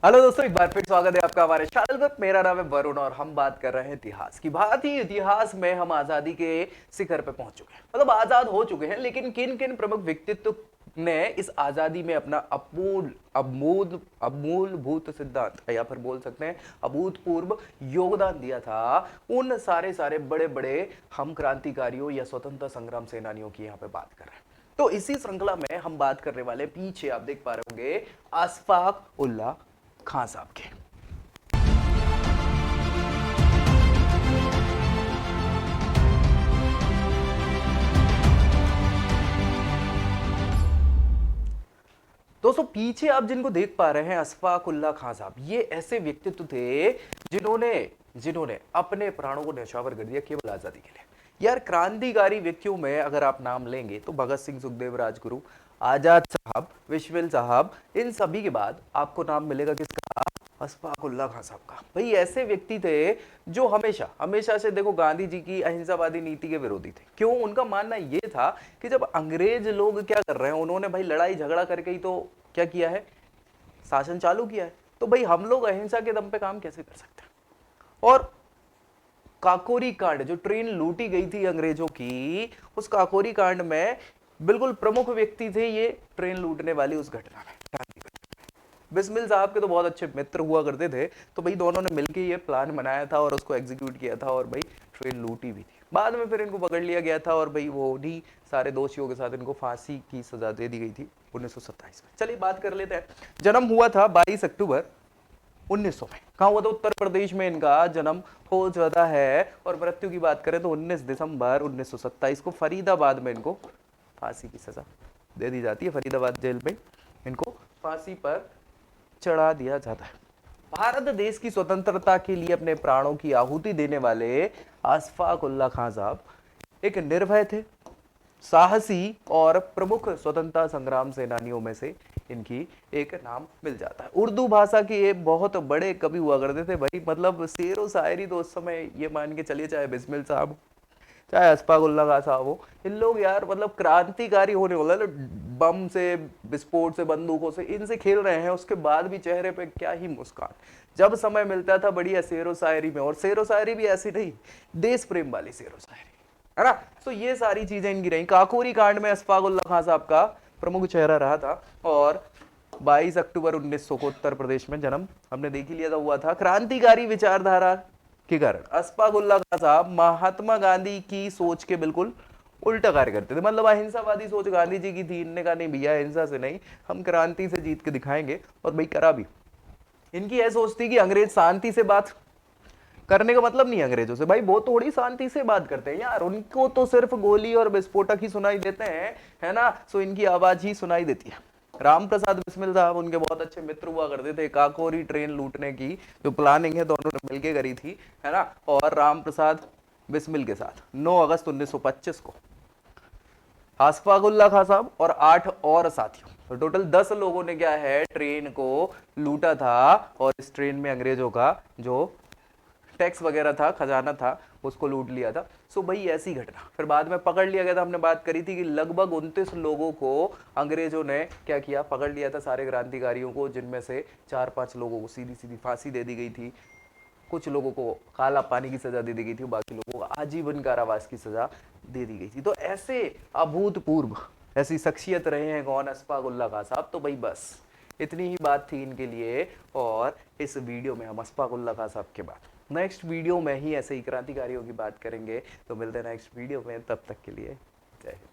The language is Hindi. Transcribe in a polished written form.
हेलो दोस्तों, एक बार फिर स्वागत है आपका हमारे चैनल पर। मेरा नाम है वरुण और हम बात कर रहे हैं इतिहास की। भारतीय इतिहास में हम आजादी के शिखर पे पहुंच चुके हैं, मतलब आजाद हो चुके हैं। लेकिन किन किन प्रमुख व्यक्तित्व ने इस आजादी में अपना अमूलभूत सिद्धांत या फिर बोल सकते हैं अभूतपूर्व योगदान दिया था, उन सारे सारे बड़े बड़े हम क्रांतिकारियों या स्वतंत्रता संग्राम सेनानियों की यहाँ पे बात कर रहे हैं। तो इसी श्रृंखला में हम बात करने वाले, पीछे आप देख पा रहे होंगे, अशफाक उल्लाह खां साहब के। दोस्तों, पीछे आप जिनको देख पा रहे हैं, अशफाक उल्लाह खां साहब, ये ऐसे व्यक्तित्व थे जिन्होंने जिन्होंने अपने प्राणों को न्यौछावर कर दिया केवल आजादी के लिए। यार, क्रांतिकारी व्यक्तियों में अगर आप नाम लेंगे तो भगत सिंह, सुखदेव, राजगुरु, आजाद साहब, विश्वविल साहब, इन सभी के बाद आपको नाम मिलेगा किसका? अशफाक उल्लाह खां साहब का। भाई, ऐसे व्यक्ति थे जो हमेशा हमेशा से देखो गांधी जी की अहिंसावादी नीति के विरोधी थे। क्यों? उनका मानना ये था कि जब अंग्रेज लोग क्या कर रहे हैं, उन्होंने भाई लड़ाई झगड़ा करके ही तो क्या किया है, शासन चालू किया है। तो भाई हम लोग अहिंसा के दम पे काम कैसे कर सकते हैं? और काकोरी कांड, जो ट्रेन लूटी गई थी अंग्रेजों की, उस काकोरी कांड में बिल्कुल प्रमुख व्यक्ति थे ये ट्रेन लूटने वाली उस घटना में। बिस्मिल साहब के तो बहुत अच्छे मित्र हुआ करते थे, तो भाई दोनों ने मिलकर ये प्लान बनाया था और उसको एग्जीक्यूट किया था, और भाई ट्रेन लूटी भी थी। बाद में फिर इनको पकड़ लिया गया था और भाई वो उन्हीं सारे दोषियों के साथ इनको फांसी की सजा दे दी गई थी 1927 में। चलिए बात कर लेते हैं। जन्म हुआ था 22 अक्टूबर 1900 में। कहाँ हुआ था? उत्तर प्रदेश में इनका जन्म हो जाता है। और मृत्यु की बात करें तो 19 दिसंबर 1927 को फरीदाबाद में इनको फांसी की सजा दे दी जाती है। फरीदाबाद जेल में इनको फांसी पर चढ़ा दिया जाता है। भारत देश की स्वतंत्रता के लिए अपने प्राणों की आहुति देने वाले अशफाक उल्लाह खां साहब एक निर्भय थे, साहसी और प्रमुख स्वतंत्रता संग्राम सेनानियों में से इनकी एक नाम मिल जाता है। उर्दू भाषा के ये बहुत बड़े कवि हुआ करते थे भाई, मतलब शेर व शायरी तो उस समय ये मान के चलिए, चाहे बिस्मिल साहब, चाहे अशफाक उल्लाह खां साहब हो, इन लोग यार मतलब क्रांतिकारी होने वाला, बम से, विस्फोट से, बंदूकों से इनसे खेल रहे हैं, उसके बाद भी चेहरे पे क्या ही मुस्कान। जब समय मिलता था बढ़िया शेरो शायरी में, और शेरो शायरी भी ऐसी नहीं, देश प्रेम वाली शेरो शायरी, है ना। तो ये सारी चीजें इनकी रही। काकोरी कांड में अशफाक उल्लाह खां साहब का प्रमुख चेहरा रहा था। और 22 अक्टूबर 1900 को उत्तर प्रदेश में जन्म हमने देख ही लिया था, हुआ था। क्रांतिकारी विचारधारा के कारण अशफाक उल्लाह खां साहब महात्मा गांधी की सोच के बिल्कुल उल्टा कार्य करते थे। मतलब अहिंसावादी सोच गांधी जी की थी, इनने कहा नहीं भैया, अहिंसा से नहीं, हम क्रांति से जीत के दिखाएंगे। और भाई करा भी। इनकी यह सोच थी कि अंग्रेज शांति से बात करने का मतलब नहीं है अंग्रेजों से, भाई वो थोड़ी शांति से बात करते हैं यार, उनको तो सिर्फ गोली और विस्फोटक ही सुनाई देते हैं, है ना। सो इनकी आवाज ही सुनाई देती है। राम प्रसाद बिस्मिल साहब उनके बहुत अच्छे मित्र हुआ करते थे। काकोरी ट्रेन लूटने की जो प्लानिंग है दोनों ने मिलकर करी थी, है ना। और राम प्रसाद बिस्मिल के साथ 9 अगस्त 1925 को अशफाक उल्लाह खां साहब और 8 और साथियों, तो टोटल 10 लोगों ने क्या है, ट्रेन को लूटा था। और इस ट्रेन में अंग्रेजों का जो टैक्स वगैरह था, खजाना था, उसको लूट लिया था। सो भाई ऐसी घटना। फिर बाद में पकड़ लिया गया था। हमने बात करी थी कि लगभग 29 लोगों को अंग्रेजों ने क्या किया, पकड़ लिया था, सारे क्रांतिकारियों को, जिनमें से 4-5 लोगों को सीधी सीधी फांसी दे दी गई थी। कुछ लोगों को काला पानी की सजा दे दी गई थी, बाकी लोगों को आजीवन कारावास की सजा दे दी गई थी। तो ऐसे अभूतपूर्व ऐसी शख्सियत रहे हैं कौन? अशफाक उल्लाह खां साहब। तो भाई बस इतनी ही बात थी इनके लिए। और इस वीडियो में हम अशफाक उल्लाह खां साहब के बाद नेक्स्ट वीडियो में ही ऐसे ही क्रांतिकारियों की बात करेंगे। तो मिलते हैं नेक्स्ट वीडियो में, तब तक के लिए जय हिंद।